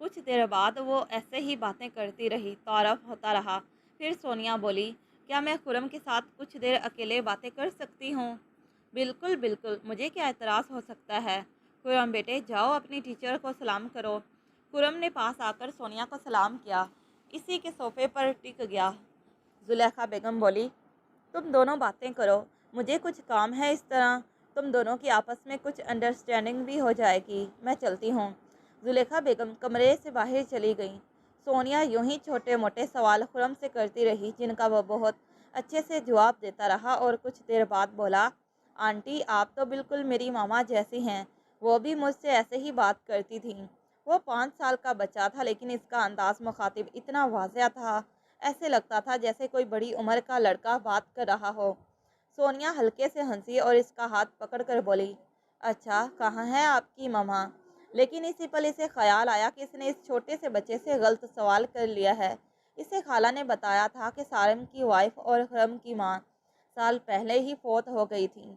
کچھ دیر بعد وہ ایسے ہی باتیں کرتی رہی، تعارف ہوتا رہا۔ پھر سونیا بولی، کیا میں خرم کے ساتھ کچھ دیر اکیلے باتیں کر سکتی ہوں؟ بالکل بالکل، مجھے کیا اعتراض ہو سکتا ہے۔ خرم بیٹے جاؤ اپنی ٹیچر کو سلام کرو۔ خرم نے پاس آ کر سونیا کو سلام کیا، اسی کے صوفے پر ٹک گیا۔ زلیخا بیگم بولی، تم دونوں باتیں کرو، مجھے کچھ کام ہے، اس طرح تم دونوں کی آپس میں کچھ انڈرسٹینڈنگ بھی ہو جائے گی۔ میں چلتی ہوں۔ زلیخا بیگم کمرے سے باہر چلی گئیں۔ سونیا یوں ہی چھوٹے موٹے سوال خرم سے کرتی رہی، جن کا وہ بہت اچھے سے جواب دیتا رہا، اور کچھ دیر بعد بولا، آنٹی آپ تو بالکل میری ماما جیسی ہیں، وہ بھی مجھ سے ایسے ہی بات کرتی تھیں۔ وہ 5 سال کا بچہ تھا، لیکن اس کا انداز مخاطب اتنا واضح تھا، ایسے لگتا تھا جیسے کوئی بڑی عمر کا لڑکا بات کر رہا ہو۔ سونیا ہلکے سے ہنسی اور اس کا ہاتھ پکڑ کر بولی، اچھا کہاں ہے آپ کی ماما؟ لیکن اسی پل اسے خیال آیا کہ اس نے اس چھوٹے سے بچے سے غلط سوال کر لیا ہے۔ اسے خالہ نے بتایا تھا کہ سارم کی وائف اور خرم کی ماں سال پہلے ہی فوت ہو گئی تھی۔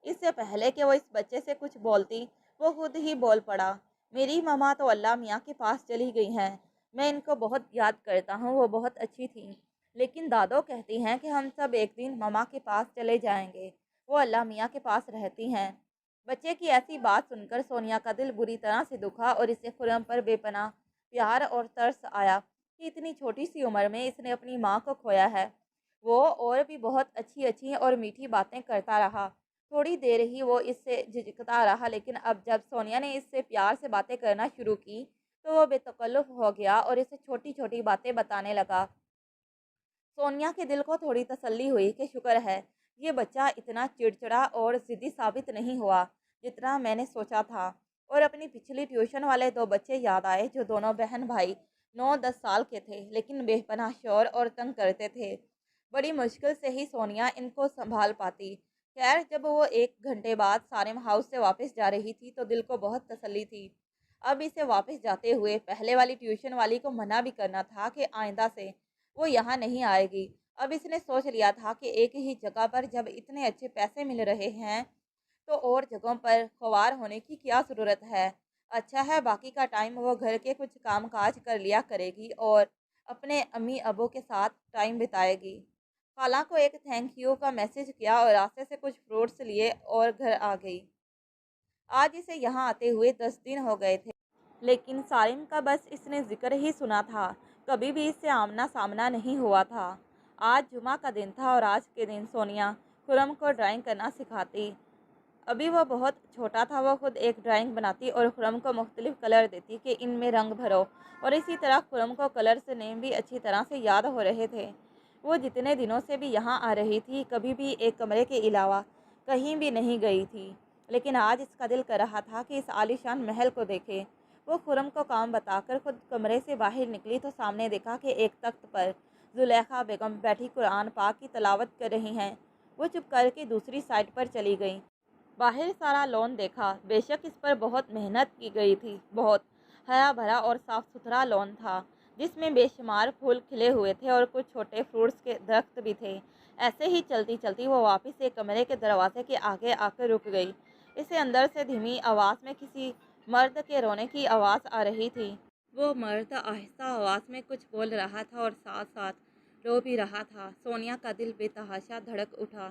اس سے پہلے کہ وہ اس بچے سے کچھ بولتی، وہ خود ہی بول پڑا، میری ماما تو اللہ میاں کے پاس چلی گئی ہیں، میں ان کو بہت یاد کرتا ہوں، وہ بہت اچھی تھیں، لیکن دادو کہتی ہیں کہ ہم سب ایک دن ماما کے پاس چلے جائیں گے، وہ اللہ میاں کے پاس رہتی ہیں۔ بچے کی ایسی بات سن کر سونیا کا دل بری طرح سے دکھا، اور اسے خرم پر بے پناہ پیار اور ترس آیا کہ اتنی چھوٹی سی عمر میں اس نے اپنی ماں کو کھویا ہے۔ وہ اور بھی بہت اچھی اچھی اور میٹھی باتیں کرتا رہا۔ تھوڑی دیر ہی وہ اس سے جھجکتا رہا، لیکن اب جب سونیا نے اس سے پیار سے باتیں کرنا شروع کی تو وہ بے تکلف ہو گیا اور اسے چھوٹی چھوٹی باتیں بتانے لگا۔ سونیا کے دل کو تھوڑی تسلی ہوئی کہ شکر ہے یہ بچہ اتنا چڑچڑا اور ضدی ثابت نہیں ہوا جتنا میں نے سوچا تھا، اور اپنی پچھلی ٹیوشن والے 2 بچے یاد آئے جو دونوں بہن بھائی 9-10 سال کے تھے، لیکن بے پناہ شور اور تنگ کرتے تھے۔ بڑی مشکل سے ہی سونیا ان کو سنبھال پاتی۔ خیر جب وہ 1 گھنٹے بعد سارم ہاؤس سے واپس جا رہی تھی تو دل کو بہت تسلی تھی۔ اب اسے واپس جاتے ہوئے پہلے والی ٹیوشن والی کو منع بھی کرنا تھا کہ آئندہ سے وہ یہاں نہیں آئے گی۔ اب اس نے سوچ لیا تھا کہ ایک ہی جگہ پر جب اتنے اچھے پیسے مل رہے ہیں تو اور جگہوں پر خوار ہونے کی کیا ضرورت ہے۔ اچھا ہے باقی کا ٹائم وہ گھر کے کچھ کام کاج کر لیا کرے گی اور اپنے امی ابو کے ساتھ ٹائم بتائے گی۔ خالہ کو ایک تھینک یو کا میسج کیا اور راستے سے کچھ فروٹس لیے اور گھر آ گئی۔ آج اسے یہاں آتے ہوئے 10 دن ہو گئے تھے، لیکن سارم کا بس اس نے ذکر ہی سنا تھا، کبھی بھی اس سے آمنا سامنا نہیں ہوا تھا۔ آج جمعہ کا دن تھا اور آج کے دن سونیا خرم کو ڈرائنگ کرنا سکھاتی۔ ابھی وہ بہت چھوٹا تھا، وہ خود ایک ڈرائنگ بناتی اور خرم کو مختلف کلر دیتی کہ ان میں رنگ بھرو، اور اسی طرح خرم کو کلرز نیم بھی اچھی طرح سے یاد ہو رہے تھے۔ وہ جتنے دنوں سے بھی یہاں آ رہی تھی کبھی بھی ایک کمرے کے علاوہ کہیں بھی نہیں گئی تھی، لیکن آج اس کا دل کر رہا تھا کہ اس عالیشان محل کو دیکھے۔ وہ خرم کو کام بتا کر خود کمرے سے باہر نکلی تو سامنے دیکھا کہ ایک تخت پر زلیخا بیگم بیٹھی قرآن پاک کی تلاوت کر رہی ہیں۔ وہ چپ کر کے دوسری سائڈ پر چلی گئی۔ باہر سارا لون دیکھا، بے شک اس پر بہت محنت کی گئی تھی، بہت ہرا بھرا اور صاف ستھرا لون تھا جس میں بے شمار پھول کھلے ہوئے تھے اور کچھ چھوٹے فروٹس کے درخت بھی تھے۔ ایسے ہی چلتی چلتی وہ واپس ایک کمرے کے دروازے کے آگے آ کر رک گئی۔ اسے اندر سے دھیمی آواز میں کسی مرد کے رونے کی آواز آ رہی تھی۔ وہ مرد آہستہ آواز میں کچھ بول رہا تھا اور ساتھ ساتھ رو بھی رہا تھا۔ سونیا کا دل بے تحاشا دھڑک اٹھا۔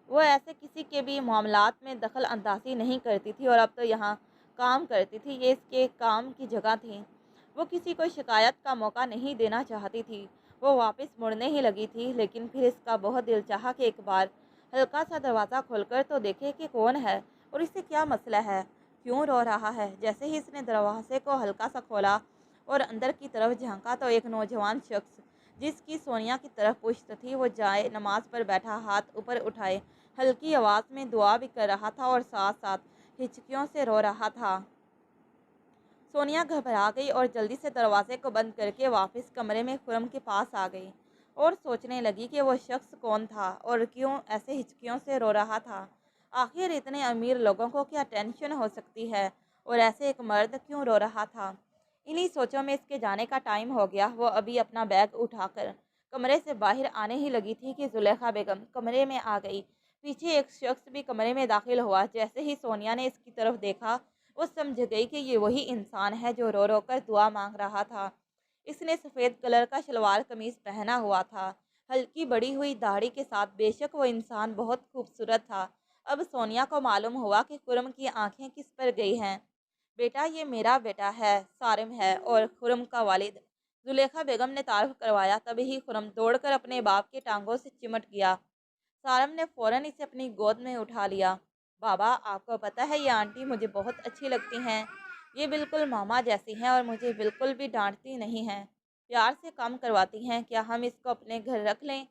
وہ ایسے کسی کے بھی معاملات میں دخل اندازی نہیں کرتی تھی، اور اب تو یہاں کام کرتی تھی، یہ اس کے کام کی جگہ تھی۔ وہ کسی کو شکایت کا موقع نہیں دینا چاہتی تھی۔ وہ واپس مڑنے ہی لگی تھی، لیکن پھر اس کا بہت دل چاہا کہ ایک بار ہلکا سا دروازہ کھول کر تو دیکھے کہ کون ہے اور اسے کیا مسئلہ ہے، کیوں رو رہا ہے۔ جیسے ہی اس نے دروازے کو ہلکا سا کھولا اور اندر کی طرف جھانکا تو ایک نوجوان شخص جس کی سونیا کی طرف پشت تھی، وہ جائے نماز پر بیٹھا ہاتھ اوپر اٹھائے ہلکی آواز میں دعا بھی کر رہا تھا اور ساتھ ساتھ ہچکیوں سے رو رہا تھا۔ سونیا گھبرا گئی اور جلدی سے دروازے کو بند کر کے واپس کمرے میں خرم کے پاس آ گئی اور سوچنے لگی کہ وہ شخص کون تھا اور کیوں ایسے ہچکیوں سے رو رہا تھا۔ آخر اتنے امیر لوگوں کو کیا ٹینشن ہو سکتی ہے اور ایسے ایک مرد کیوں رو رہا تھا؟ انہی سوچوں میں اس کے جانے کا ٹائم ہو گیا۔ وہ ابھی اپنا بیگ اٹھا کر کمرے سے باہر آنے ہی لگی تھی کہ زلیخا بیگم کمرے میں آ گئی۔ پیچھے ایک شخص بھی کمرے میں داخل ہوا۔ جیسے ہی سونیا نے اس کی طرف دیکھا وہ سمجھ گئی کہ یہ وہی انسان ہے جو رو رو کر دعا مانگ رہا تھا۔ اس نے سفید کلر کا شلوار قمیص پہنا ہوا تھا، ہلکی بڑی ہوئی داڑھی کے ساتھ۔ بے شک وہ انسان بہت خوبصورت تھا۔ اب سونیا کو معلوم ہوا کہ خرم کی آنکھیں کس پر گئی ہیں۔ بیٹا، یہ میرا بیٹا ہے، سارم ہے، اور خرم کا والد، زلیخا بیگم نے تعارف کروایا۔ تبھی ہی خرم دوڑ کر اپنے باپ کے ٹانگوں سے چمٹ گیا۔ سارم نے فوراً اسے اپنی گود میں اٹھا لیا۔ بابا، آپ کو پتہ ہے یہ آنٹی مجھے بہت اچھی لگتی ہیں، یہ بالکل ماما جیسی ہیں اور مجھے بالکل بھی ڈانٹتی نہیں ہیں، پیار سے کام کرواتی ہیں۔ کیا ہم اس کو اپنے گھر رکھ لیں؟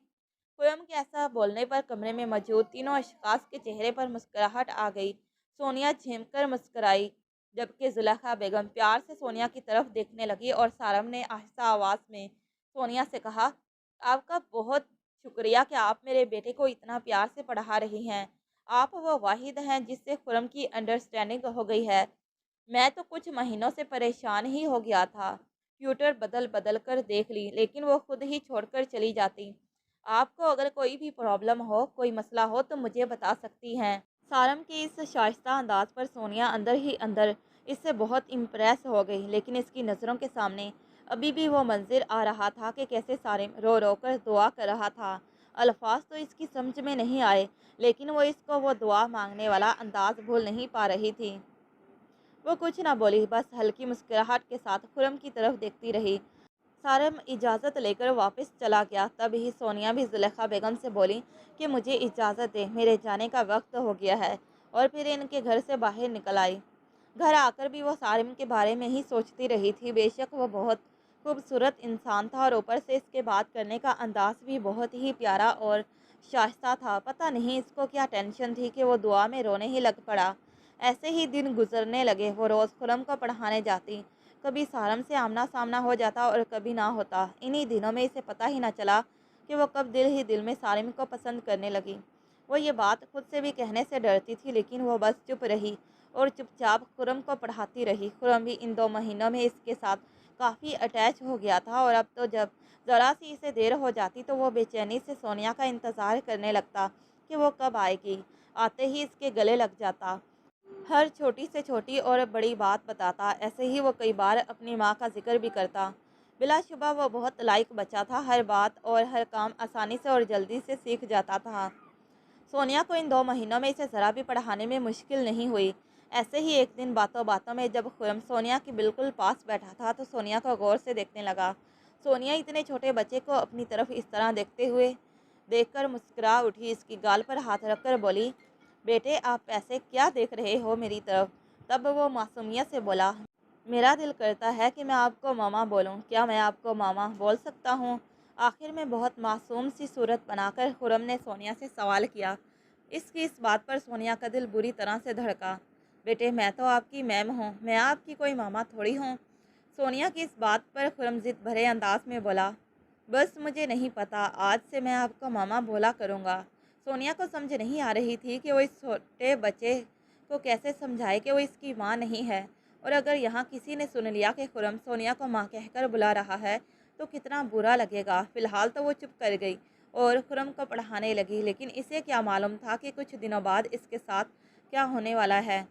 خرم کے ایسا بولنے پر کمرے میں موجود تینوں اشخاص کے چہرے پر مسکراہٹ آ گئی۔ سونیا جھم کر مسکرائی، جبکہ زلیخا بیگم پیار سے سونیا کی طرف دیکھنے لگی، اور سارم نے آہستہ آواز میں سونیا سے کہا، آپ کا بہت شکریہ کہ آپ میرے بیٹے کو اتنا پیار سے پڑھا رہی ہیں۔ آپ وہ واحد ہیں جس سے خرم کی انڈرسٹینڈنگ ہو گئی ہے۔ میں تو کچھ مہینوں سے پریشان ہی ہو گیا تھا، ٹیوٹر بدل بدل کر دیکھ لی، لیکن وہ خود ہی چھوڑ کر چلی جاتی۔ آپ کو اگر کوئی بھی پرابلم ہو، کوئی مسئلہ ہو تو مجھے بتا سکتی ہیں۔ سارم کے اس شائستہ انداز پر سونیا اندر ہی اندر اس سے بہت امپریس ہو گئی، لیکن اس کی نظروں کے سامنے ابھی بھی وہ منظر آ رہا تھا کہ کیسے سارم رو رو کر دعا کر رہا تھا۔ الفاظ تو اس کی سمجھ میں نہیں آئے، لیکن وہ اس کو وہ دعا مانگنے والا انداز بھول نہیں پا رہی تھی۔ وہ کچھ نہ بولی، بس ہلکی مسکراہٹ کے ساتھ خرم کی طرف دیکھتی رہی۔ سارم اجازت لے کر واپس چلا گیا۔ تب ہی سونیا بھی زلیخا بیگم سے بولی کہ مجھے اجازت دے، میرے جانے کا وقت ہو گیا ہے، اور پھر ان کے گھر سے باہر نکل آئی۔ گھر آ کر بھی وہ سارم کے بارے میں ہی سوچتی رہی تھی۔ بے شک وہ بہت خوبصورت انسان تھا، اور اوپر سے اس کے بات کرنے کا انداز بھی بہت ہی پیارا اور شائستہ تھا۔ پتہ نہیں اس کو کیا ٹینشن تھی کہ وہ دعا میں رونے ہی لگ پڑا۔ ایسے ہی دن گزرنے لگے۔ وہ روز خرم کو پڑھانے جاتی، کبھی سارم سے آمنا سامنا ہو جاتا اور کبھی نہ ہوتا۔ انہی دنوں میں اسے پتہ ہی نہ چلا کہ وہ کب دل ہی دل میں سارم کو پسند کرنے لگی۔ وہ یہ بات خود سے بھی کہنے سے ڈرتی تھی، لیکن وہ بس چپ رہی اور چپ چاپ خرم کو پڑھاتی رہی۔ خرم بھی ان 2 مہینوں میں اس کے ساتھ کافی اٹیچ ہو گیا تھا، اور اب تو جب ذرا سی اسے دیر ہو جاتی تو وہ بے چینی سے سونیا کا انتظار کرنے لگتا کہ وہ کب آئے گی۔ آتے ہی اس کے گلے لگ جاتا، ہر چھوٹی سے چھوٹی اور بڑی بات بتاتا۔ ایسے ہی وہ کئی بار اپنی ماں کا ذکر بھی کرتا۔ بلا شبہ وہ بہت لائق بچہ تھا، ہر بات اور ہر کام آسانی سے اور جلدی سے سیکھ جاتا تھا۔ سونیا کو ان 2 مہینوں میں اسے ذرا بھی پڑھانے میں مشکل نہیں ہوئی۔ ایسے ہی ایک دن باتوں باتوں میں جب خرم سونیا کے بالکل پاس بیٹھا تھا تو سونیا کو غور سے دیکھنے لگا۔ سونیا اتنے چھوٹے بچے کو اپنی طرف اس طرح دیکھ کر مسکرا اٹھی، اس کی گال پر ہاتھ رکھ کر بولی، بیٹے آپ ایسے کیا دیکھ رہے ہو میری طرف؟ تب وہ معصومیت سے بولا، میرا دل کرتا ہے کہ میں آپ کو ماما بولوں۔ کیا میں آپ کو ماما بول سکتا ہوں؟ آخر میں بہت معصوم سی صورت بنا کر خرم نے سونیا سے سوال کیا۔ اس کی اس بات پر سونیا کا دل بری طرح سے دھڑکا۔ بیٹے، میں تو آپ کی میم ہوں، میں آپ کی کوئی ماما تھوڑی ہوں۔ سونیا کی اس بات پر خرم ضد بھرے انداز میں بولا، بس مجھے نہیں پتا، آج سے میں آپ کو ماما بولا کروں گا۔ سونیا کو سمجھ نہیں آ رہی تھی کہ وہ اس چھوٹے بچے کو کیسے سمجھائے کہ وہ اس کی ماں نہیں ہے، اور اگر یہاں کسی نے سن لیا کہ خرم سونیا کو ماں کہہ کر بلا رہا ہے تو کتنا برا لگے گا۔ فی الحال تو وہ چپ کر گئی اور خرم کو پڑھانے لگی، لیکن اسے کیا معلوم تھا کہ کچھ دنوں بعد اس کے ساتھ کیا ہونے والا ہے۔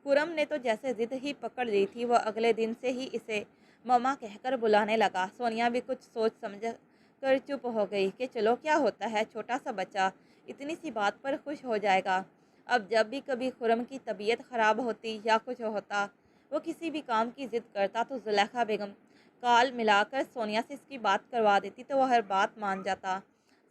خرم نے تو جیسے ضد ہی پکڑ لی تھی، وہ اگلے دن سے ہی اسے ماما کہہ کر بلانے لگا۔ سونیا بھی کچھ سوچ سمجھ کر چپ ہو گئی کہ چلو کیا ہوتا ہے، چھوٹا سا بچہ اتنی سی بات پر خوش ہو جائے گا۔ اب جب بھی کبھی خرم کی طبیعت خراب ہوتی یا کچھ ہوتا، وہ کسی بھی کام کی ضد کرتا تو زلیخا بیگم کال ملا کر سونیا سے اس کی بات کروا دیتی تو وہ ہر بات مان جاتا۔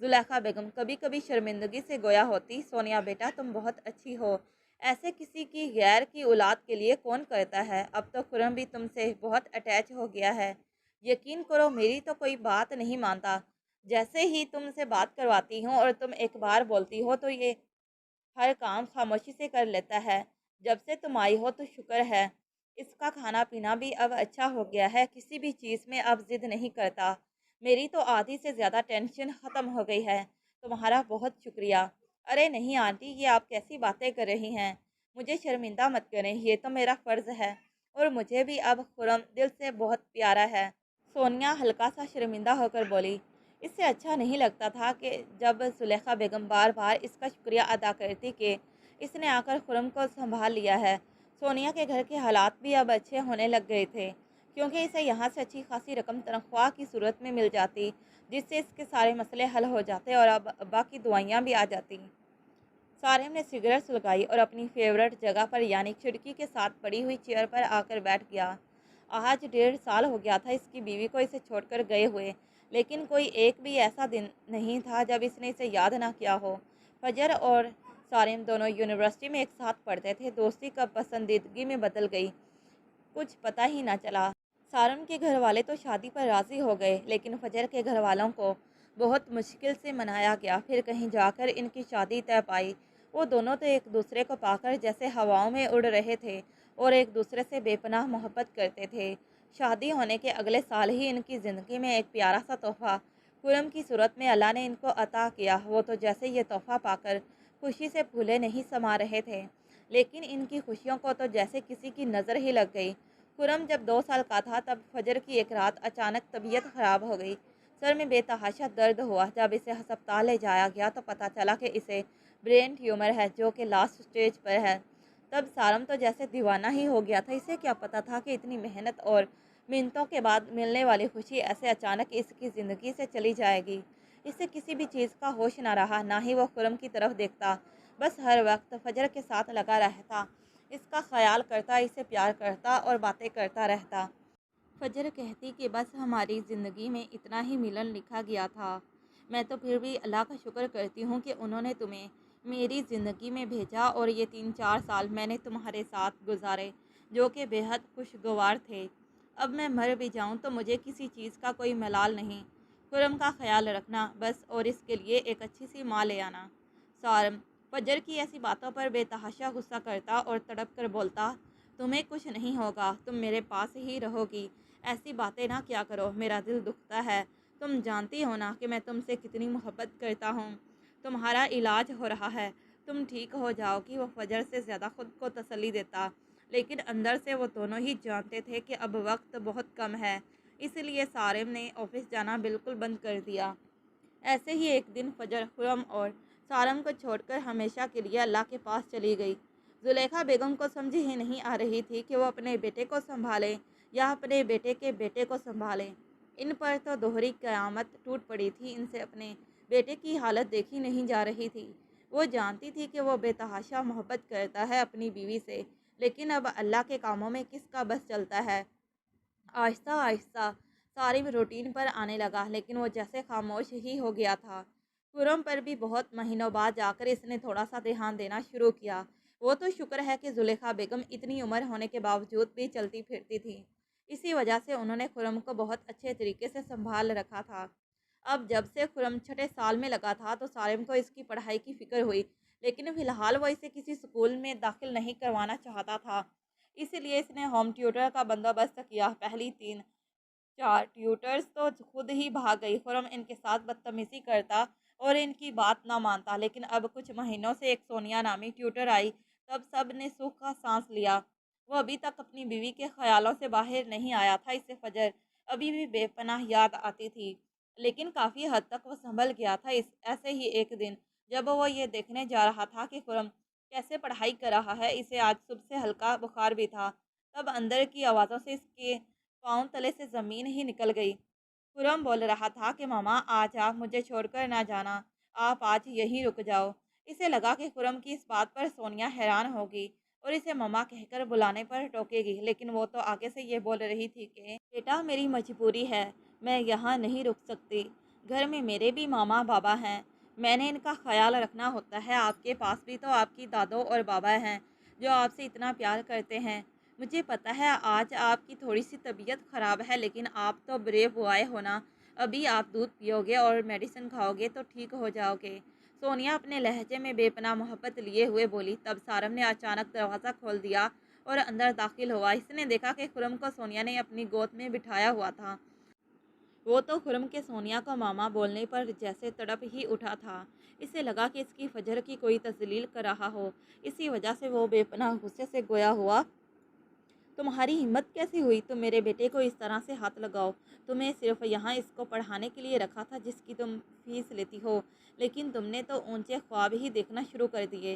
زلیخا بیگم کبھی کبھی شرمندگی سے گویا ہوتی، سونیا بیٹا تم بہت اچھی ہو، ایسے کسی کی غیر کی اولاد کے لیے کون کرتا ہے؟ اب تو خرم بھی تم سے بہت اٹیچ ہو گیا ہے، یقین کرو میری تو کوئی بات نہیں مانتا، جیسے ہی تم سے بات کرواتی ہوں اور تم ایک بار بولتی ہو تو یہ ہر کام خاموشی سے کر لیتا ہے۔ جب سے تم آئی ہو تو شکر ہے، اس کا کھانا پینا بھی اب اچھا ہو گیا ہے، کسی بھی چیز میں اب ضد نہیں کرتا۔ میری تو آدھی سے زیادہ ٹینشن ختم ہو گئی ہے، تمہارا بہت شکریہ۔ ارے نہیں آنٹی، یہ آپ کیسی باتیں کر رہی ہیں، مجھے شرمندہ مت کریں، یہ تو میرا فرض ہے، اور مجھے بھی اب خرم دل سے بہت پیارا ہے۔ سونیا ہلکا سا شرمندہ ہو کر بولی۔ اس سے اچھا نہیں لگتا تھا کہ جب زلیخا بیگم بار بار اس کا شکریہ ادا کرتی کہ اس نے آ کر خرم کو سنبھال لیا ہے۔ سونیا کے گھر کے حالات بھی اب اچھے ہونے لگ گئے تھے، کیونکہ اسے یہاں سے اچھی خاصی رقم تنخواہ کی صورت میں مل جاتی، جس سے اس کے سارے مسئلے حل ہو جاتے اور اب ابا کی دعائیاں بھی آ جاتی۔ سارم نے سگریٹ سلگائی اور اپنی فیورٹ جگہ پر یعنی کھڑکی کے ساتھ پڑی ہوئی چیئر پر آ کر بیٹھ گیا۔ آج 1.5 سال ہو گیا تھا اس کی بیوی کو اسے چھوڑ کر گئے ہوئے، لیکن کوئی ایک بھی ایسا دن نہیں تھا جب اس نے اسے یاد نہ کیا ہو۔ فجر اور سارم دونوں یونیورسٹی میں ایک ساتھ پڑھتے تھے، دوستی کب پسندیدگی میں بدل گئی کچھ پتہ ہی نہ چلا۔ سارم کے گھر والے تو شادی پر راضی ہو گئے، لیکن فجر کے گھر والوں کو بہت مشکل سے منایا گیا، پھر کہیں جا کر ان کی شادی طے پائی۔ وہ دونوں تو ایک دوسرے کو پا کر جیسے ہواؤں میں اڑ رہے تھے اور ایک دوسرے سے بے پناہ محبت کرتے تھے۔ شادی ہونے کے اگلے سال ہی ان کی زندگی میں ایک پیارا سا تحفہ خرم کی صورت میں اللہ نے ان کو عطا کیا۔ وہ تو جیسے یہ تحفہ پا کر خوشی سے پھولے نہیں سما رہے تھے، لیکن ان کی خوشیوں کو تو جیسے کسی کی نظر ہی لگ گئی۔ خرم جب 2 سال کا تھا تب فجر کی ایک رات اچانک طبیعت خراب ہو گئی۔ سر میں بے تحاشا درد ہوا۔ جب اسے ہسپتال لے جایا گیا تو پتہ چلا کہ اسے برین ٹیومر ہے، جو کہ لاسٹ سٹیج پر ہے۔ تب سارم تو جیسے دیوانہ ہی ہو گیا تھا۔ اسے کیا پتہ تھا کہ اتنی محنت اور منتوں کے بعد ملنے والی خوشی ایسے اچانک اس کی زندگی سے چلی جائے گی۔ اسے کسی بھی چیز کا ہوش نہ رہا، نہ ہی وہ خرم کی طرف دیکھتا، بس ہر وقت فجر کے ساتھ لگا رہتا، اس کا خیال کرتا، اسے پیار کرتا اور باتیں کرتا رہتا۔ فجر کہتی کہ بس ہماری زندگی میں اتنا ہی ملن لکھا گیا تھا۔ میں تو پھر بھی اللہ کا شکر کرتی ہوں کہ انہوں نے تمہیں میری زندگی میں بھیجا اور یہ 3-4 سال میں نے تمہارے ساتھ گزارے جو کہ بے حد خوشگوار تھے۔ اب میں مر بھی جاؤں تو مجھے کسی چیز کا کوئی ملال نہیں۔ خرم کا خیال رکھنا بس، اور اس کے لیے ایک اچھی سی ماں لے آنا۔ سارم فجر کی ایسی باتوں پر بے تحاشا غصہ کرتا اور تڑپ کر بولتا، تمہیں کچھ نہیں ہوگا، تم میرے پاس ہی رہو گی، ایسی باتیں نہ کیا کرو، میرا دل دکھتا ہے، تم جانتی ہو نا کہ میں تم سے کتنی محبت کرتا ہوں، تمہارا علاج ہو رہا ہے، تم ٹھیک ہو جاؤ گی۔ وہ فجر سے زیادہ خود کو تسلی دیتا، لیکن اندر سے وہ دونوں ہی جانتے تھے کہ اب وقت بہت کم ہے، اس لیے سارم نے آفس جانا بالکل بند کر دیا۔ ایسے ہی ایک دن فجر خرم اور سارم کو چھوڑ کر ہمیشہ کے لیے اللہ کے پاس چلی گئی۔ زلیخا بیگم کو سمجھ ہی نہیں آ رہی تھی کہ وہ اپنے بیٹے کو سنبھالے یا اپنے بیٹے کے بیٹے کو سنبھالے۔ ان پر تو دوہری قیامت ٹوٹ پڑی تھی، ان سے اپنے بیٹے کی حالت دیکھی نہیں جا رہی تھی۔ وہ جانتی تھی کہ وہ بے تحاشا محبت کرتا ہے اپنی بیوی سے، لیکن اب اللہ کے کاموں میں کس کا بس چلتا ہے۔ آہستہ آہستہ سارم روٹین پر آنے لگا، لیکن وہ جیسے خاموش ہی ہو گیا تھا۔ خرم پر بھی بہت مہینوں بعد جا کر اس نے تھوڑا سا دھیان دینا شروع کیا۔ وہ تو شکر ہے کہ زلیخا بیگم اتنی عمر ہونے کے باوجود بھی چلتی پھرتی تھی، اسی وجہ سے انہوں نے خرم کو بہت اچھے طریقے سے سنبھال رکھا تھا۔ اب جب سے خرم 6 سال میں لگا تھا تو سارم کو اس کی پڑھائی کی فکر ہوئی، لیکن فی الحال وہ اسے کسی اسکول میں داخل نہیں کروانا چاہتا تھا، اس لیے اس نے ہوم ٹیوٹر کا بندوبست کیا۔ پہلی 3-4 ٹیوٹرز تو خود ہی بھاگ گئی۔ خرم ان کے ساتھ بدتمیزی کرتا اور ان کی بات نہ مانتا، لیکن اب کچھ مہینوں سے ایک سونیا نامی ٹیوٹر آئی، تب سب نے سکھ کا سانس لیا۔ وہ ابھی تک اپنی بیوی کے خیالوں سے باہر نہیں آیا تھا، اسے فجر ابھی بھی بے پناہ یاد آتی تھی، لیکن کافی حد تک وہ سنبھل گیا تھا۔ ایسے ہی ایک دن جب وہ یہ دیکھنے جا رہا تھا کہ خرم کیسے پڑھائی کر رہا ہے، اسے آج صبح سے ہلکا بخار بھی تھا، تب اندر کی آوازوں سے اس کے پاؤں تلے سے زمین ہی نکل گئی۔ خرم بول رہا تھا کہ ماما آج آپ مجھے چھوڑ کر نہ جانا، آپ آج یہیں رک جاؤ۔ اسے لگا کہ خرم کی اس بات پر سونیا حیران ہوگی اور اسے ماما کہہ کر بلانے پر ٹوکے گی، لیکن وہ تو آگے سے یہ بول رہی تھی کہ بیٹا میری مجبوری ہے، میں یہاں نہیں رک سکتی، گھر میں میرے بھی ماما بابا ہیں، میں نے ان کا خیال رکھنا ہوتا ہے، آپ کے پاس بھی تو آپ کی دادو اور بابا ہیں جو آپ سے اتنا پیار کرتے ہیں۔ مجھے پتہ ہے آج آپ کی تھوڑی سی طبیعت خراب ہے، لیکن آپ تو بریو بوائے ہونا، ابھی آپ دودھ پیو گے اور میڈیسن کھاؤ گے تو ٹھیک ہو جاؤ گے، سونیا اپنے لہجے میں بے پناہ محبت لیے ہوئے بولی۔ تب سارم نے اچانک دروازہ کھول دیا اور اندر داخل ہوا۔ اس نے دیکھا کہ خرم کو سونیا نے اپنی گود میں بٹھایا ہوا تھا۔ وہ تو خرم کے سونیا کو ماما بولنے پر جیسے تڑپ ہی اٹھا تھا، اسے لگا کہ اس کی فجر کی کوئی تذلیل کر رہا ہو، اسی وجہ سے وہ بے پناہ غصے سے گویا ہوا، تمہاری ہمت کیسی ہوئی، تم میرے بیٹے کو اس طرح سے ہاتھ لگاؤ، تمہیں صرف یہاں اس کو پڑھانے کے لیے رکھا تھا جس کی تم فیس لیتی ہو، لیکن تم نے تو اونچے خواب ہی دیکھنا شروع کر دیے۔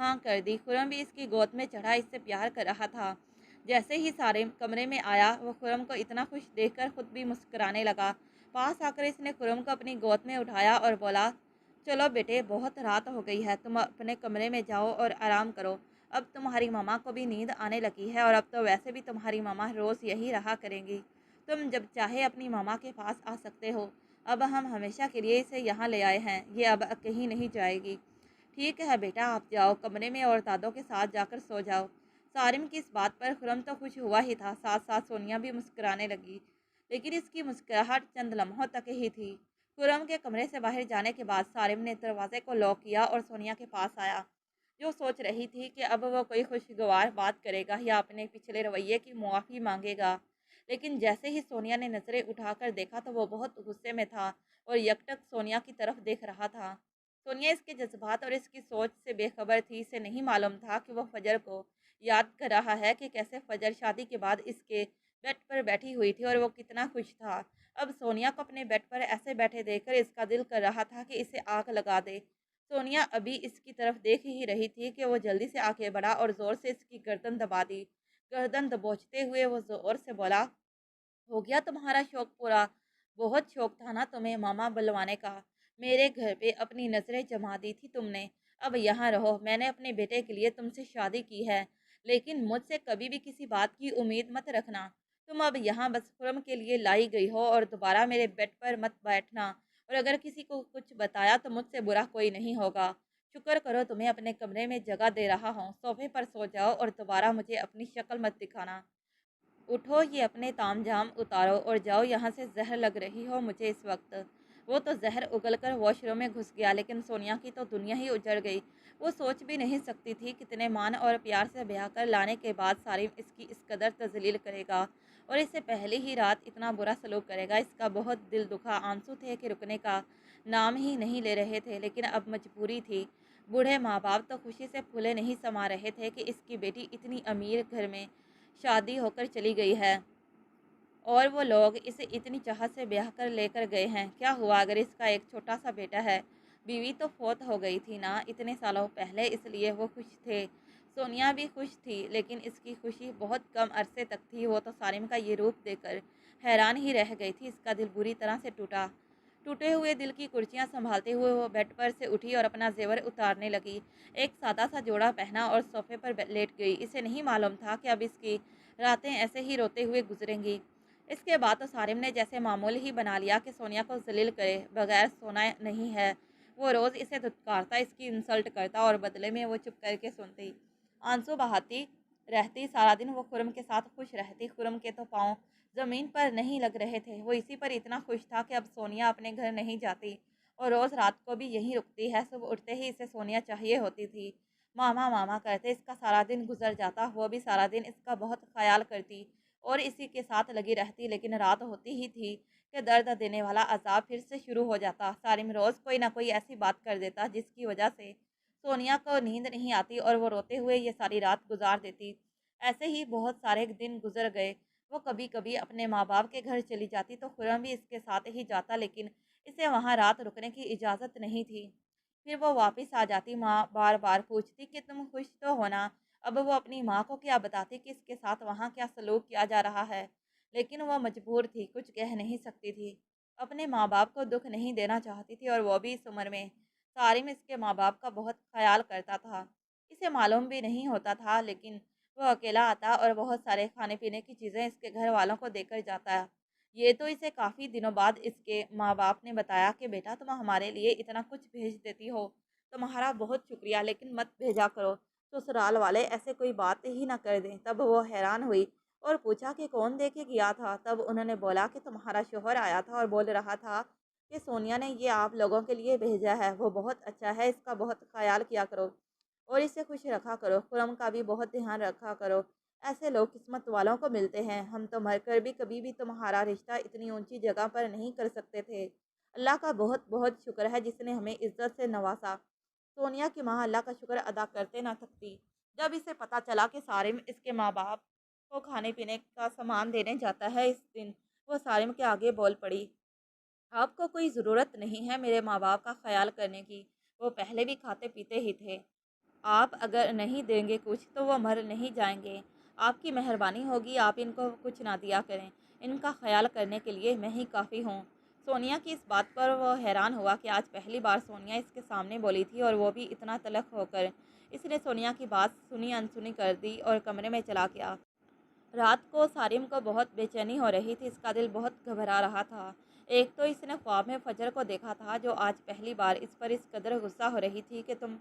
ہاں کر دی۔ خرم بھی اس کی گود میں چڑھا اس سے پیار کر رہا تھا۔ جیسے ہی سارم کمرے میں آیا وہ خرم کو اتنا خوش دیکھ کر خود بھی مسکرانے لگا۔ پاس آ کر اس نے خرم کو اپنی گود میں اٹھایا اور بولا، چلو بیٹے، بہت رات ہو گئی ہے، تم اپنے کمرے میں جاؤ اور آرام کرو۔ اب تمہاری ماما کو بھی نیند آنے لگی ہے، اور اب تو ویسے بھی تمہاری ماما روز یہی رہا کریں گی۔ تم جب چاہے اپنی ماما کے پاس آ سکتے ہو۔ اب ہم ہمیشہ کے لیے اسے یہاں لے آئے ہیں، یہ اب کہیں نہیں جائے گی۔ ٹھیک ہے بیٹا، آپ جاؤ کمرے میں اور دادوں کے ساتھ جا کر سو جاؤ۔ سارم کی اس بات پر خرم تو خوش ہوا ہی تھا، ساتھ ساتھ سونیا بھی مسکرانے لگی، لیکن اس کی مسکراہٹ چند لمحوں تک ہی تھی۔ خرم کے کمرے سے باہر جانے کے بعد سارم نے دروازے کو لاک کیا اور سونیا کے پاس آیا، جو سوچ رہی تھی کہ اب وہ کوئی خوشگوار بات کرے گا یا اپنے پچھلے رویے کی معافی مانگے گا۔ لیکن جیسے ہی سونیا نے نظریں اٹھا کر دیکھا تو وہ بہت غصے میں تھا اور یکٹک سونیا کی طرف دیکھ رہا تھا۔ سونیا اس کے جذبات اور اس کی سوچ سے بے خبر تھی۔ اسے نہیں معلوم تھا کہ وہ فجر کو یاد کر رہا ہے کہ کیسے فجر شادی کے بعد اس کے بیڈ پر بیٹھی ہوئی تھی اور وہ کتنا خوش تھا۔ اب سونیا کو اپنے بیڈ پر ایسے بیٹھے دیکھ کر اس کا دل کر رہا تھا کہ اسے آگ لگا دے۔ سونیا ابھی اس کی طرف دیکھ ہی رہی تھی کہ وہ جلدی سے آگے بڑھا اور زور سے اس کی گردن دبا دی۔ گردن دبوچتے ہوئے وہ زور سے بولا، ہو گیا تمہارا شوق پورا؟ بہت شوق تھا نا تمہیں ماما بلوانے کا؟ میرے گھر پہ اپنی نظریں جما دی تھی تم نے۔ اب یہاں رہو، میں نے اپنے بیٹے کے لیے تم سے شادی کی ہے، لیکن مجھ سے کبھی بھی کسی بات کی امید مت رکھنا۔ تم اب یہاں بس خرم کے لیے لائی گئی ہو اور دوبارہ میرے بیڈ پر مت بیٹھنا، اور اگر کسی کو کچھ بتایا تو مجھ سے برا کوئی نہیں ہوگا۔ شکر کرو تمہیں اپنے کمرے میں جگہ دے رہا ہوں، صوفے پر سو جاؤ اور دوبارہ مجھے اپنی شکل مت دکھانا۔ اٹھو، یہ اپنے تام جام اتارو اور جاؤ یہاں سے، زہر لگ رہی ہو مجھے اس وقت۔ وہ تو زہر اگل کر واش روم میں گھس گیا، لیکن سونیا کی تو دنیا ہی اجڑ گئی۔ وہ سوچ بھی نہیں سکتی تھی کتنے مان اور پیار سے بیاہ کر لانے کے بعد سارم اس کی اس قدر تذلیل کرے گا اور اس سے پہلی ہی رات اتنا برا سلوک کرے گا۔ اس کا بہت دل دکھا، آنسو تھے کہ رکنے کا نام ہی نہیں لے رہے تھے، لیکن اب مجبوری تھی۔ بوڑھے ماں باپ تو خوشی سے پھولے نہیں سما رہے تھے کہ اس کی بیٹی اتنی امیر گھر میں شادی ہو کر چلی گئی ہے، اور وہ لوگ اسے اتنی چاہت سے بیاہ کر لے کر گئے ہیں۔ کیا ہوا اگر اس کا ایک چھوٹا سا بیٹا ہے؟ بیوی تو فوت ہو گئی تھی نا اتنے سالوں پہلے، اس لیے وہ خوش تھے۔ سونیا بھی خوش تھی، لیکن اس کی خوشی بہت کم عرصے تک تھی۔ وہ تو سارم کا یہ روپ دیکھ کر حیران ہی رہ گئی تھی۔ اس کا دل بری طرح سے ٹوٹا۔ ٹوٹے ہوئے دل کی کرچیاں سنبھالتے ہوئے وہ بیڈ پر سے اٹھی اور اپنا زیور اتارنے لگی۔ ایک سادہ سا جوڑا پہنا اور صوفے پر لیٹ گئی۔ اسے نہیں معلوم تھا کہ اب اس کی راتیں ایسے ہی روتے ہوئے گزریں گی۔ اس کے بعد تو سارم نے جیسے معمول ہی بنا لیا کہ سونیا کو ذلیل کرے بغیر سونا نہیں ہے۔ وہ روز اسے دھتکارتا، اس کی انسلٹ کرتا اور بدلے میں وہ چپ کر کے سنتی، آنسو بہاتی رہتی۔ سارا دن وہ خرم کے ساتھ خوش رہتی۔ خرم کے تو پاؤں زمین پر نہیں لگ رہے تھے۔ وہ اسی پر اتنا خوش تھا کہ اب سونیا اپنے گھر نہیں جاتی اور روز رات کو بھی یہیں رکتی ہے۔ صبح اٹھتے ہی اسے سونیا چاہیے ہوتی تھی۔ ماما ماما کرتے اس کا سارا دن گزر جاتا۔ وہ بھی سارا دن اس کا بہت خیال کرتی اور اسی کے ساتھ لگی رہتی، لیکن رات ہوتی ہی تھی کہ درد دینے والا عذاب پھر سے شروع ہو جاتا۔ سارم روز کوئی نہ کوئی ایسی بات کر دیتا جس کی وجہ سے سونیا کو نیند نہیں آتی اور وہ روتے ہوئے یہ ساری رات گزار دیتی۔ ایسے ہی بہت سارے دن گزر گئے۔ وہ کبھی کبھی اپنے ماں باپ کے گھر چلی جاتی تو خرم بھی اس کے ساتھ ہی جاتا، لیکن اسے وہاں رات رکنے کی اجازت نہیں تھی۔ پھر وہ واپس آ جاتی۔ ماں بار بار پوچھتی کہ تم خوش تو ہونا۔ اب وہ اپنی ماں کو کیا بتاتی کہ اس کے ساتھ وہاں کیا سلوک کیا جا رہا ہے، لیکن وہ مجبور تھی، کچھ کہہ نہیں سکتی تھی۔ اپنے ماں باپ کو دکھ نہیں دینا چاہتی تھی، اور وہ بھی اس عمر میں۔ سارم اس کے ماں باپ کا بہت خیال کرتا تھا۔ اسے معلوم بھی نہیں ہوتا تھا، لیکن وہ اکیلا آتا اور بہت سارے کھانے پینے کی چیزیں اس کے گھر والوں کو دے کر جاتا۔ یہ تو اسے کافی دنوں بعد اس کے ماں باپ نے بتایا کہ بیٹا تم ہمارے لیے اتنا کچھ بھیج دیتی ہو، تمہارا بہت شکریہ، لیکن مت بھیجا کرو، سسرال والے ایسے کوئی بات ہی نہ کر دیں۔ تب وہ حیران ہوئی اور پوچھا کہ کون دے کے گیا تھا؟ تب انہوں نے بولا کہ تمہارا شوہر آیا تھا اور بول رہا تھا کہ سونیا نے یہ آپ لوگوں کے لیے بھیجا ہے، وہ بہت اچھا ہے، اس کا بہت خیال کیا کرو اور اسے خوش رکھا کرو، خرم کا بھی بہت دھیان رکھا کرو، ایسے لوگ قسمت والوں کو ملتے ہیں، ہم تو مر کر بھی کبھی بھی تمہارا رشتہ اتنی اونچی جگہ پر نہیں کر سکتے تھے۔ اللہ کا بہت بہت شکر ہے جس نے ہمیں عزت سے نوازا۔ سونیا کی ماں اللہ کا شکر ادا کرتے نہ تھکتی۔ جب اسے پتہ چلا کہ سارم اس کے ماں باپ کو کھانے پینے کا سامان دینے جاتا ہے، اس دن وہ سارم کے آگے بول پڑی، آپ کو کوئی ضرورت نہیں ہے میرے ماں باپ کا خیال کرنے کی، وہ پہلے بھی کھاتے پیتے ہی تھے، آپ اگر نہیں دیں گے کچھ تو وہ مر نہیں جائیں گے۔ آپ کی مہربانی ہوگی آپ ان کو کچھ نہ دیا کریں، ان کا خیال کرنے کے لیے میں ہی کافی ہوں۔ سونیا کی اس بات پر وہ حیران ہوا کہ آج پہلی بار سونیا اس کے سامنے بولی تھی، اور وہ بھی اتنا تلخ ہو کر۔ اس نے سونیا کی بات سنی انسنی کر دی اور کمرے میں چلا گیا۔ رات کو سارم کو بہت بے چینی ہو رہی تھی، اس کا دل بہت گھبرا رہا تھا۔ ایک تو اس نے خواب میں فجر کو دیکھا تھا، جو آج پہلی بار اس پر اس قدر غصہ ہو رہی تھی کہ تم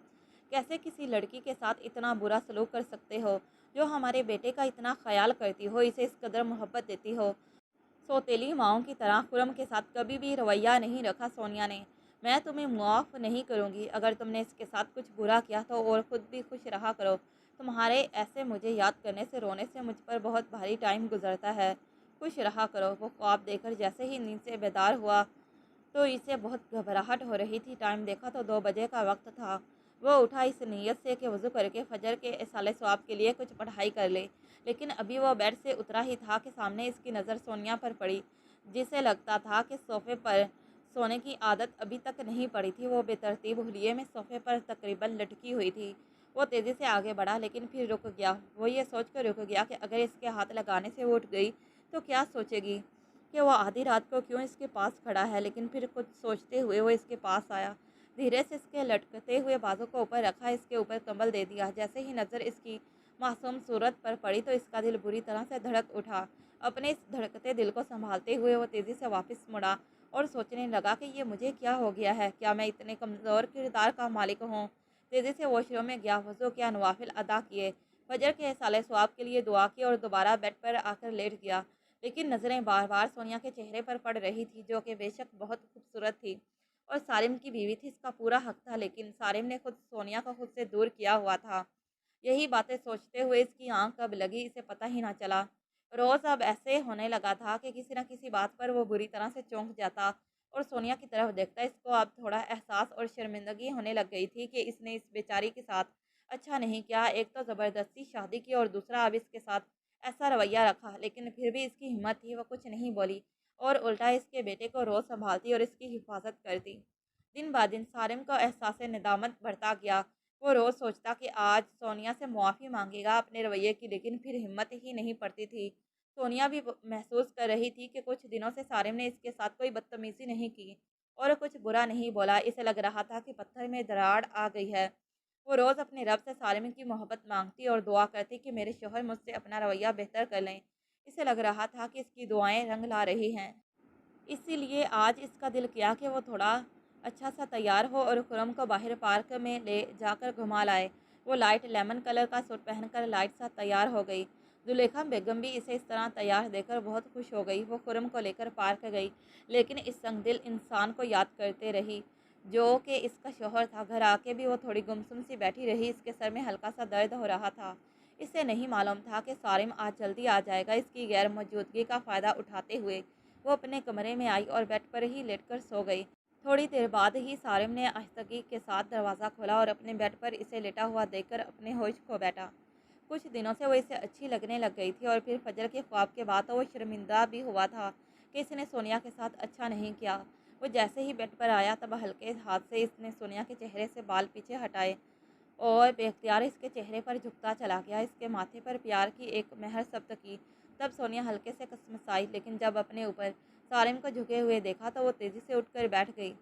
کیسے کسی لڑکی کے ساتھ اتنا برا سلوک کر سکتے ہو، جو ہمارے بیٹے کا اتنا خیال کرتی ہو، اسے اس قدر محبت دیتی ہو۔ سوتیلی ماؤں کی طرح خرم کے ساتھ کبھی بھی رویہ نہیں رکھا سونیا نے۔ میں تمہیں معاف نہیں کروں گی، اگر تم نے اس کے ساتھ کچھ برا کیا تو، اور خود بھی خوش رہا کرو۔ تمہارے ایسے مجھے یاد کرنے سے رونے سے مجھ پر بہت بھاری ٹائم گزرتا ہے، خوش رہا کرو۔ وہ خواب دیکھ کر جیسے ہی نیند سے بیدار ہوا تو اسے بہت گھبراہٹ ہو رہی تھی۔ ٹائم دیکھا تو 2 بجے کا وقت تھا۔ وہ اٹھا اس نیت سے کہ وضو کر کے فجر کے اصالِ ثواب کے لیے کچھ پڑھائی کر لے، لیکن ابھی وہ بیڈ سے اترا ہی تھا کہ سامنے اس کی نظر سونیا پر پڑی، جسے لگتا تھا کہ صوفے پر سونے کی عادت ابھی تک نہیں پڑی تھی۔ وہ بے ترتیب حلیے میں صوفے پر تقریباً لٹکی ہوئی تھی۔ وہ تیزی سے آگے بڑھا لیکن پھر رک گیا۔ وہ یہ سوچ کر رک گیا کہ اگر اس کے ہاتھ لگانے سے وہ اٹھ گئی تو کیا سوچے گی، کہ وہ آدھی رات کو کیوں اس کے پاس کھڑا ہے۔ لیکن پھر کچھ سوچتے ہوئے وہ اس کے پاس آیا، دھیرے سے اس کے لٹکتے ہوئے بازو کو اوپر رکھا، اس کے اوپر کمبل دے دیا۔ جیسے ہی نظر اس کی معصوم صورت پر پڑی تو اس کا دل بری طرح سے دھڑک اٹھا۔ اپنے اس دھڑکتے دل کو سنبھالتے ہوئے وہ تیزی سے واپس مڑا اور سوچنے لگا کہ یہ مجھے کیا ہو گیا ہے، کیا میں اتنے کمزور کردار کا مالک ہوں۔ تیزی سے واش روم میں گیا، وضو کیا، نوافل ادا کیے، فجر کے اصالِ ثواب کے لیے دعا کی اور دوبارہ بیڈ پر آ کر لیٹ گیا۔ لیکن نظریں بار بار سونیا کے چہرے پر پڑ رہی تھی، جو کہ بے شک بہت خوبصورت تھی اور سارم کی بیوی تھی، اس کا پورا حق تھا، لیکن سارم نے خود سونیا کو خود سے دور کیا ہوا تھا۔ یہی باتیں سوچتے ہوئے اس کی آنکھ کب لگی اسے پتہ ہی نہ چلا۔ روز اب ایسے ہونے لگا تھا کہ کسی نہ کسی بات پر وہ بری طرح سے چونک جاتا اور سونیا کی طرف دیکھتا۔ اس کو اب تھوڑا احساس اور شرمندگی ہونے لگ گئی تھی کہ اس نے اس بیچاری کے ساتھ اچھا نہیں کیا، ایک تو زبردستی شادی کی اور دوسرا اب اس کے ساتھ ایسا رویہ رکھا۔ لیکن پھر بھی اس کی ہمت تھی، وہ کچھ نہیں بولی اور الٹا اس کے بیٹے کو روز سنبھالتی اور اس کی حفاظت کرتی۔ دن بعد دن سارم کو احساس ندامت بڑھتا گیا۔ وہ روز سوچتا کہ آج سونیا سے معافی مانگے گا اپنے رویے کی، لیکن پھر ہمت ہی نہیں پڑتی تھی۔ سونیا بھی محسوس کر رہی تھی کہ کچھ دنوں سے سارم نے اس کے ساتھ کوئی بدتمیزی نہیں کی اور کچھ برا نہیں بولا۔ اسے لگ رہا تھا کہ پتھر میں دراڑ آ گئی ہے۔ وہ روز اپنے رب سے سارم کی محبت مانگتی اور دعا کرتی کہ میرے شوہر مجھ سے اپنا رویہ بہتر کر لیں۔ اسے لگ رہا تھا کہ اس کی دعائیں رنگ لا رہی ہیں۔ اسی لیے آج اس کا دل کیا کہ وہ تھوڑا اچھا سا تیار ہو اور خرم کو باہر پارک میں لے جا کر گھما لائے۔ وہ لائٹ لیمن کلر کا سوٹ پہن کر لائٹ سا تیار ہو گئی۔ زلیخا بیگم بھی اسے اس طرح تیار دیکھ کر بہت خوش ہو گئی۔ وہ خرم کو لے کر پارک گئی، لیکن اس سنگ دل انسان کو یاد کرتے رہی جو کہ اس کا شوہر تھا۔ گھر آ کے بھی وہ تھوڑی گمسم سی بیٹھی رہی، اس کے سر میں ہلکا سا درد ہو رہا تھا۔ اسے نہیں معلوم تھا کہ سارم آج جلدی آ جائے گا۔ اس کی غیر موجودگی کا فائدہ اٹھاتے ہوئے وہ اپنے کمرے میں آئی اور بیڈ پر ہی لیٹ کر سو گئی۔ تھوڑی دیر بعد ہی سارم نے آہستگی کے ساتھ دروازہ کھولا اور اپنے بیڈ پر اسے لیٹا ہوا دیکھ کر اپنے ہوش کھو بیٹھا۔ کچھ دنوں سے وہ اسے اچھی لگنے لگ گئی تھی، اور پھر فجر کے خواب کے بعد تو وہ شرمندہ بھی ہوا تھا کہ اس نے سونیا کے ساتھ اچھا نہیں کیا۔ وہ جیسے ہی بیڈ پر آیا تب ہلکے ہاتھ سے اس نے سونیا کے چہرے سے بال پیچھے ہٹائے اور بے اختیار اس کے چہرے پر جھکتا چلا گیا، اس کے ماتھے پر پیار کی ایک مہر ثبت کی۔ تب سونیا ہلکے سے کسمسائی، لیکن جب اپنے اوپر سارم کو جھکے ہوئے دیکھا تو وہ تیزی سے اٹھ کر بیٹھ گئی۔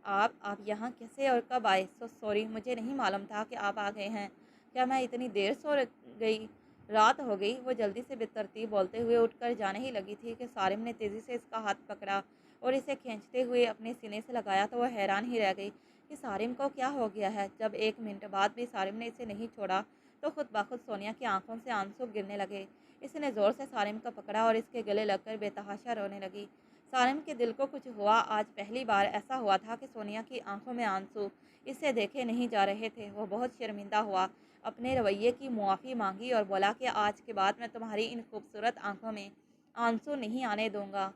آپ یہاں کیسے اور کب آئے؟ سوری، مجھے نہیں معلوم تھا کہ آپ آ گئے ہیں۔ کیا میں اتنی دیر سو گئی؟ رات ہو گئی۔ وہ جلدی سے بے ترتیب بولتے ہوئے اٹھ کر جانے ہی لگی تھی کہ سارم نے تیزی سے اس کا ہاتھ پکڑا اور اسے کھینچتے ہوئے اپنے سینے سے لگایا تو وہ حیران ہی رہ گئی کہ سارم کو کیا ہو گیا ہے۔ جب 1 منٹ بعد بھی سارم نے اسے نہیں چھوڑا تو خود بخود سونیا کی آنکھوں سے آنسو گرنے لگے۔ اس نے زور سے سارم کو پکڑا اور اس کے گلے لگ کر بے تحاشا رونے لگی۔ سارم کے دل کو کچھ ہوا۔ آج پہلی بار ایسا ہوا تھا کہ سونیا کی آنکھوں میں آنسو اس سے دیکھے نہیں جا رہے تھے۔ وہ بہت شرمندہ ہوا، اپنے رویے کی معافی مانگی اور بولا کہ آج کے بعد میں تمہاری ان خوبصورت آنکھوں میں آنسو نہیں آنے دوں گا۔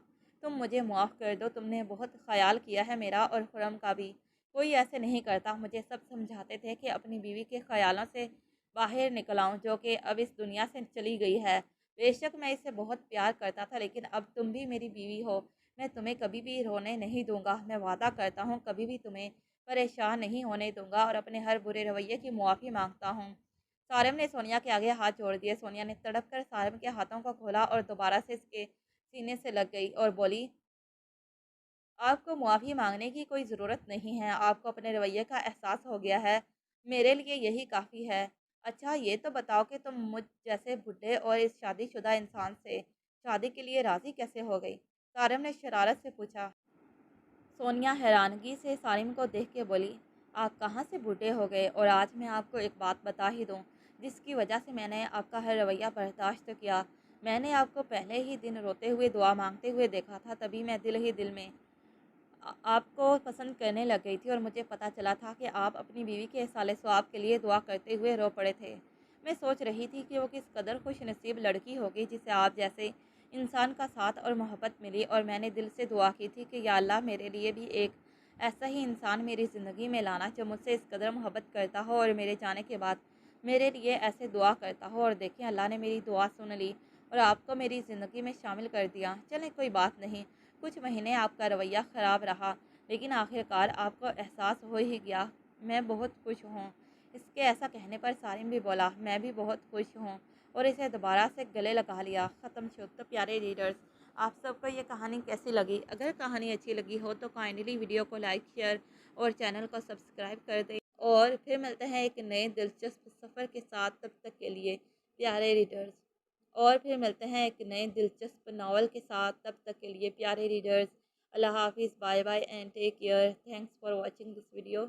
تم مجھے معاف کر دو، تم نے بہت خیال کیا ہے میرا اور خرم کا بھی۔ کوئی ایسے نہیں کرتا۔ مجھے سب سمجھاتے تھے کہ اپنی بیوی کے خیالوں سے باہر نکل آؤں، جو کہ اب اس دنیا سے چلی گئی ہے۔ بے شک میں اسے بہت پیار کرتا تھا، لیکن اب تم بھی میری بیوی ہو، میں تمہیں کبھی بھی رونے نہیں دوں گا، میں وعدہ کرتا ہوں کبھی بھی تمہیں پریشان نہیں ہونے دوں گا اور اپنے ہر برے رویے کی معافی مانگتا ہوں۔ سارم نے سونیا کے آگے ہاتھ جوڑ دیے۔ سونیا نے تڑپ کر سارم کے ہاتھوں کو کھولا اور دوبارہ سے اس کے سینے سے لگ گئی اور بولی، آپ کو معافی مانگنے کی کوئی ضرورت نہیں ہے، آپ کو اپنے رویے کا احساس ہو گیا ہے، میرے لیے یہی کافی ہے۔ اچھا یہ تو بتاؤ کہ تم مجھ جیسے بڈھے اور اس شادی شدہ انسان سے شادی کے لیے راضی کیسے ہو گئی؟ سارم نے شرارت سے پوچھا۔ سونیا حیرانگی سے سارم کو دیکھ کے بولی، آپ کہاں سے بوڑھے ہو گئے؟ اور آج میں آپ کو ایک بات بتا ہی دوں جس کی وجہ سے میں نے آپ کا ہر رویہ برداشت کیا۔ میں نے آپ کو پہلے ہی دن روتے ہوئے دعا مانگتے ہوئے دیکھا تھا، تبھی میں دل ہی دل میں آپ کو پسند کرنے لگ گئی تھی اور مجھے پتہ چلا تھا کہ آپ اپنی بیوی کے سال ثواب کے لیے دعا کرتے ہوئے رو پڑے تھے۔ میں سوچ رہی تھی کہ وہ کس قدر خوش نصیب لڑکی ہوگی جسے آپ جیسے انسان کا ساتھ اور محبت ملی، اور میں نے دل سے دعا کی تھی کہ یا اللہ میرے لیے بھی ایک ایسا ہی انسان میری زندگی میں لانا جو مجھ سے اس قدر محبت کرتا ہو اور میرے جانے کے بعد میرے لیے ایسے دعا کرتا ہو۔ اور دیکھیں اللہ نے میری دعا سن لی اور آپ کو میری زندگی میں شامل کر دیا۔ چلیں کوئی بات نہیں، کچھ مہینے آپ کا رویہ خراب رہا لیکن آخرکار آپ کو احساس ہو ہی گیا۔ میں بہت خوش ہوں۔ اس کے ایسا کہنے پر سارم بھی بولا، میں بھی بہت خوش ہوں، اور اسے دوبارہ سے گلے لگا لیا۔ ختم شد۔ تو پیارے ریڈرز، آپ سب کو یہ کہانی کیسی لگی؟ اگر کہانی اچھی لگی ہو تو کائنڈلی ویڈیو کو لائک، شیئر اور چینل کو سبسکرائب کر دیں، اور پھر ملتے ہیں ایک نئے دلچسپ سفر کے ساتھ۔ تب تک کے لیے پیارے ریڈرز، اور پھر ملتے ہیں ایک نئے دلچسپ ناول کے ساتھ۔ تب تک کے لیے پیارے ریڈرز، اللہ حافظ، bye bye and take care. Thanks for watching this video.